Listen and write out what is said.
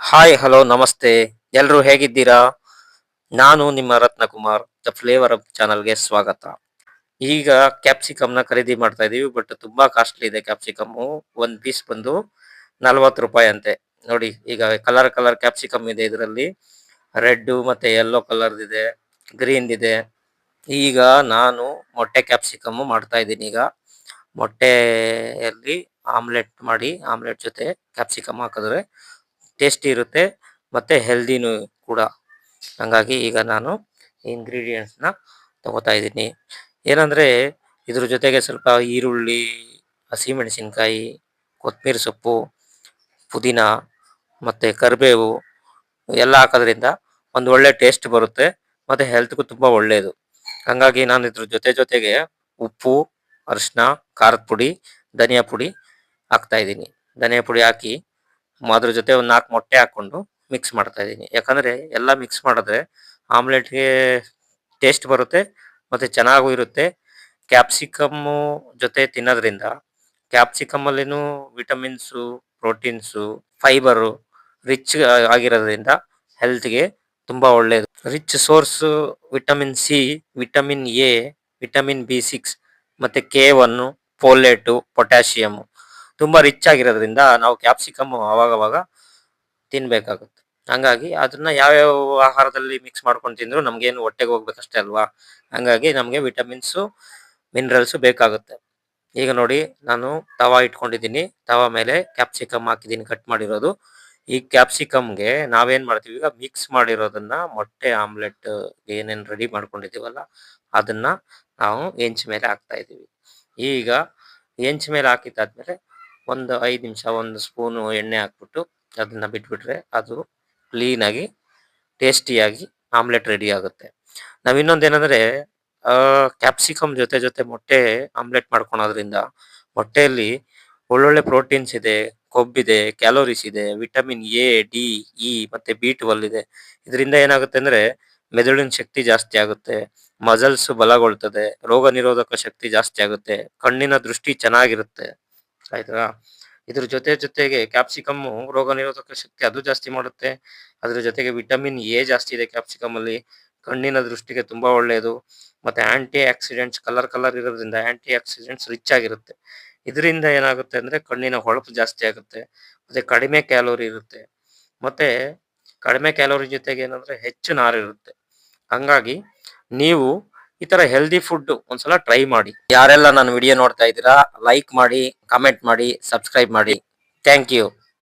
Hi hello ನಮಸ್ತೆ. ಎಲ್ರೂ ಹೇಗಿದ್ದೀರಾ? ನಾನು ನಿಮ್ಮ ರತ್ನಕುಮಾರ್ ದ ಫ್ಲೇವರ್ ಅಪ್ ಚಾನಲ್‌ಗೆ ಸ್ವಾಗತ. ಈಗ ಕ್ಯಾಪ್ಸಿಕಮ್‌ನ ಖರೀದಿ ಮಾಡ್ತಾ ಇದೀವಿ. ಬಟ್ ತುಂಬಾ ಕಾಸ್ಟ್ಲಿ ಇದೆ ಕ್ಯಾಪ್ಸಿಕಮ್ಮು. 1 ಪೀಸ್ ಬಂದು ₹40 ಅಂತೆ. ನೋಡಿ ಈಗ ಕಲರ್ ಕ್ಯಾಪ್ಸಿಕಮ್ ಇದೆ ಇದರಲ್ಲಿ. ರೆಡ್ಡು ಮತ್ತೆ ಯೆಲ್ಲೋ ಕಲರ್‌ದಿದೆ, ಗ್ರೀನ್‌ದಿದೆ. ಈಗ ನಾನು ಮೊಟ್ಟೆ ಕ್ಯಾಪ್ಸಿಕಮ್ ಮಾಡ್ತಾ ಇದ್ದೀನಿ ಈಗ. ಮೊಟ್ಟೆಯಲ್ಲಿ ಆಮ್ಲೆಟ್ ಮಾಡಿ, ಆಮ್ಲೆಟ್ ಜೊತೆ ಕ್ಯಾಪ್ಸಿಕಮ್ ಹಾಕಿದ್ರೆ ಟೇಸ್ಟಿ ಇರುತ್ತೆ ಮತ್ತೆ ಹೆಲ್ದಿನೂ ಕೂಡ. ಹಂಗಾಗಿ ಈಗ ನಾನು ಇಂಗ್ರೀಡಿಯೆಂಟ್ಸ್‌ನ ತಗೋತಾ ಇದ್ದೀನಿ. ಏನಂದ್ರೆ ಇದ್ರ ಜೊತೆಗೆ ಸ್ವಲ್ಪ ಈರುಳ್ಳಿ, ಹಸಿಮೆಣಸಿನಕಾಯಿ, ಕೊತ್ತಂಬರಿ ಸೊಪ್ಪು, ಪುದೀನ ಮತ್ತೆ ಕರಿಬೇವು ಎಲ್ಲ ಹಾಕೋದ್ರಿಂದ ಒಂದು ಒಳ್ಳೆ ಟೇಸ್ಟ್ ಬರುತ್ತೆ ಮತ್ತೆ ಹೆಲ್ತ್‌ಗೂ ತುಂಬಾ ಒಳ್ಳೆಯದು. ಹಂಗಾಗಿ ನಾನು ಇದ್ರ ಜೊತೆಗೆ ಉಪ್ಪು, ಅರಿಶಿನ, ಖಾರದ ಪುಡಿ, ಧನಿಯಾ ಪುಡಿ ಹಾಕ್ತಾ ಇದ್ದೀನಿ. ಧನಿಯಾ ಪುಡಿ ಹಾಕಿ ಅದ್ರ ಜೊತೆ ಒಂದು 4 ಮೊಟ್ಟೆ ಹಾಕೊಂಡು ಮಿಕ್ಸ್ ಮಾಡ್ತಾ ಇದ್ದೀನಿ. ಯಾಕಂದ್ರೆ ಎಲ್ಲ ಮಿಕ್ಸ್ ಮಾಡಿದ್ರೆ ಆಮ್ಲೆಟ್‌ಗೆ ಟೇಸ್ಟ್ ಬರುತ್ತೆ ಮತ್ತೆ ಚೆನ್ನಾಗೂ ಇರುತ್ತೆ. ಕ್ಯಾಪ್ಸಿಕಮ್ಮು ಜೊತೆ ತಿನ್ನೋದ್ರಿಂದ ಕ್ಯಾಪ್ಸಿಕಮ್ ಅಲ್ಲಿನೂ ವಿಟಮಿನ್ಸು, ಪ್ರೋಟೀನ್ಸು, ಫೈಬರು ರಿಚ್ ಆಗಿರೋದ್ರಿಂದ ಹೆಲ್ತ್‌ಗೆ ತುಂಬಾ ಒಳ್ಳೆಯದು. Rich source vitamin C, vitamin A, vitamin ಬಿ6 ಮತ್ತೆ ಕೆ1, ಫೋಲೇಟು, ಪೊಟ್ಯಾಷಿಯಂ ತುಂಬಾ ರಿಚ್ ಆಗಿರೋದ್ರಿಂದ ನಾವು ಕ್ಯಾಪ್ಸಿಕಮ್ ಅವಾಗವಾಗ ತಿನ್ಬೇಕಾಗುತ್ತೆ. ಹಂಗಾಗಿ ಅದನ್ನ ಯಾವ್ಯಾವ ಆಹಾರದಲ್ಲಿ ಮಿಕ್ಸ್ ಮಾಡ್ಕೊಂಡು ತಿಂದ್ರು ನಮ್ಗೇನು ಹೊಟ್ಟೆಗೆ ಹೋಗ್ಬೇಕಷ್ಟೇ ಅಲ್ವಾ? ಹಂಗಾಗಿ ನಮ್ಗೆ ವಿಟಮಿನ್ಸು, ಮಿನರಲ್ಸು ಬೇಕಾಗುತ್ತೆ. ಈಗ ನೋಡಿ ನಾನು ತವಾ ಇಟ್ಕೊಂಡಿದ್ದೀನಿ. ತವಾ ಮೇಲೆ ಕ್ಯಾಪ್ಸಿಕಮ್ ಹಾಕಿದ್ದೀನಿ ಕಟ್ ಮಾಡಿರೋದು. ಈ ಕ್ಯಾಪ್ಸಿಕಮ್‌ಗೆ ನಾವೇನ್ ಮಾಡ್ತೀವಿ ಈಗ ಮಿಕ್ಸ್ ಮಾಡಿರೋದನ್ನ ಮೊಟ್ಟೆ ಆಮ್ಲೆಟ್ ಏನೇನ್ ರೆಡಿ ಮಾಡ್ಕೊಂಡಿದ್ದೀವಲ್ಲ, ಅದನ್ನ ನಾವು ಹೆಂಚ್ ಮೇಲೆ ಹಾಕ್ತಾ ಇದ್ದೀವಿ. ಈಗ ಹೆಂಚ್ ಮೇಲೆ ಹಾಕಿದ್ದಾದ್ಮೇಲೆ ಒಂದು 5 ನಿಮಿಷ ಒಂದು ಸ್ಪೂನು ಎಣ್ಣೆ ಹಾಕ್ಬಿಟ್ಟು ಅದನ್ನ ಬಿಟ್ಬಿಟ್ರೆ ಅದು ಕ್ಲೀನಾಗಿ ಟೇಸ್ಟಿಯಾಗಿ ಆಮ್ಲೆಟ್ ರೆಡಿ ಆಗುತ್ತೆ. ನಾವ್ ಇನ್ನೊಂದೇನಂದ್ರೆ ಕ್ಯಾಪ್ಸಿಕಮ್ ಜೊತೆ ಮೊಟ್ಟೆ ಆಮ್ಲೆಟ್ ಮಾಡ್ಕೊಳೋದ್ರಿಂದ ಮೊಟ್ಟೆಯಲ್ಲಿ ಒಳ್ಳೊಳ್ಳೆ ಪ್ರೋಟೀನ್ಸ್ ಇದೆ, ಕೊಬ್ಬಿದೆ, ಕ್ಯಾಲೋರೀಸ್ ಇದೆ, ವಿಟಮಿನ್ ಎ, ಡಿ, ಇ ಮತ್ತೆ ಬಿ12 ಇದೆ. ಇದರಿಂದ ಏನಾಗುತ್ತೆ ಅಂದ್ರೆ ಮೆದುಳಿನ ಶಕ್ತಿ ಜಾಸ್ತಿ ಆಗುತ್ತೆ, ಮಸಲ್ಸ್ ಬಲಗೊಳ್ತದೆ, ರೋಗ ನಿರೋಧಕ ಶಕ್ತಿ ಜಾಸ್ತಿ ಆಗುತ್ತೆ, ಕಣ್ಣಿನ ದೃಷ್ಟಿ ಚೆನ್ನಾಗಿರುತ್ತೆ. ಆಯ್ತಾ? ಇದ್ರ ಜೊತೆಗೆ ಕ್ಯಾಪ್ಸಿಕಮ್ಮು ರೋಗ ನಿರೋಧಕ ಶಕ್ತಿ ಅದು ಜಾಸ್ತಿ ಮಾಡುತ್ತೆ. ಅದ್ರ ಜೊತೆಗೆ ವಿಟಮಿನ್ ಎ ಜಾಸ್ತಿ ಇದೆ ಕ್ಯಾಪ್ಸಿಕಮ್ ಅಲ್ಲಿ. ಕಣ್ಣಿನ ದೃಷ್ಟಿಗೆ ತುಂಬಾ ಒಳ್ಳೆಯದು. ಮತ್ತೆ ಆಂಟಿ ಆಕ್ಸಿಡೆಂಟ್ಸ್ ಕಲರ್ ಇರೋದ್ರಿಂದ ಆಂಟಿ ಆಕ್ಸಿಡೆಂಟ್ಸ್ ರಿಚ್ ಆಗಿರುತ್ತೆ. ಇದರಿಂದ ಏನಾಗುತ್ತೆ ಅಂದ್ರೆ ಕಣ್ಣಿನ ಹೊಳಪು ಜಾಸ್ತಿ ಆಗುತ್ತೆ. ಮತ್ತೆ ಕಡಿಮೆ ಕ್ಯಾಲೋರಿ ಇರುತ್ತೆ. ಮತ್ತೆ ಕಡಿಮೆ ಕ್ಯಾಲೋರಿ ಜೊತೆಗೆ ಏನಂದ್ರೆ ಹೆಚ್ಚು ನಾರಿರುತ್ತೆ. ಹಂಗಾಗಿ ನೀವು ಈ ತರ ಹೆಲ್ದಿ ಫುಡ್ ಒಂದ್ಸಲ ಟ್ರೈ ಮಾಡಿ. ಯಾರೆಲ್ಲ ನನ್ನ ವಿಡಿಯೋ ನೋಡ್ತಾ ಇದ್ದೀರಾ ಲೈಕ್ ಮಾಡಿ, ಕಮೆಂಟ್ ಮಾಡಿ, ಸಬ್ಸ್ಕ್ರೈಬ್ ಮಾಡಿ. Thank you.